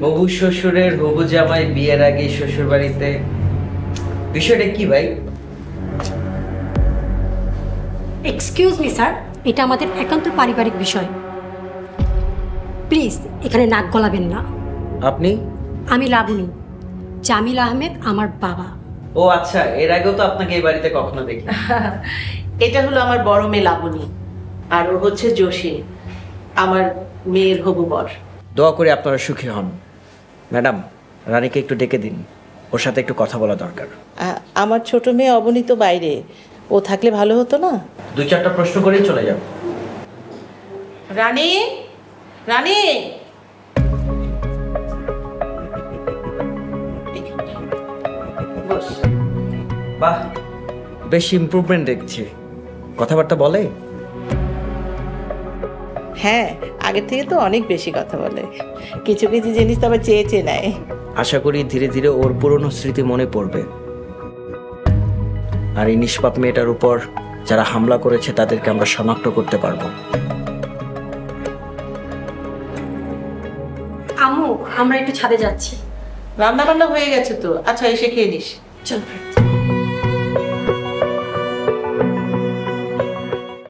হবু শ্বশুরের হবু জামাই বিয়ের আগে শ্বশুর বাড়িতে, বিষয়টা কি ভাই? এক্সকিউজ মি স্যার, এটা আমাদের একান্ত পারিবারিক বিষয়। প্লিজ এখানে নাক গলাবেন না। আপনি? আমি লাবণী, জামিল আহমেদ আমার বাবা। ও আচ্ছা, এর আগেও তো আপনাকে এই বাড়িতে কখনো দেখি। এটা হলো আমার বড় মেয়ে লাবণী, আর ও হচ্ছে জোশী, আমার মেয়ের হবু বর। দোয়া করে আপনারা সুখী হন। ম্যাডাম, রানীকে একটু ডেকে দিন, ওর সাথে একটু কথা বলা দরকার। আমার ছোট মেয়ে অবনীত বাইরে, ও থাকলে ভালো হতো না? 2-4টা প্রশ্ন করেই চলে যাব। রানী, রানী, বস। বাহ, বেশ ইমপ্রুভমেন্ট দেখছি। কথাবার্তা বলে? হ্যাঁ, আগের থেকে তো অনেক বেশি কথা বলে। কিছু কিছু জিনিস তো আবার চেয়ে চেয়ে নেয়। আশা করি ধীরে ধীরে ওর পুরনো স্মৃতি মনে পড়বে, আর এই নিষ্পাপ মেয়েটার উপর যারা হামলা করেছে তাদেরকে আমরা শনাক্ত করতে পারবো। আম্মু, আমরা একটু ছাদে যাচ্ছি। রান্না বান্না হয়ে গেছে তো, আচ্ছা এসে খেয়ে নিস। চল।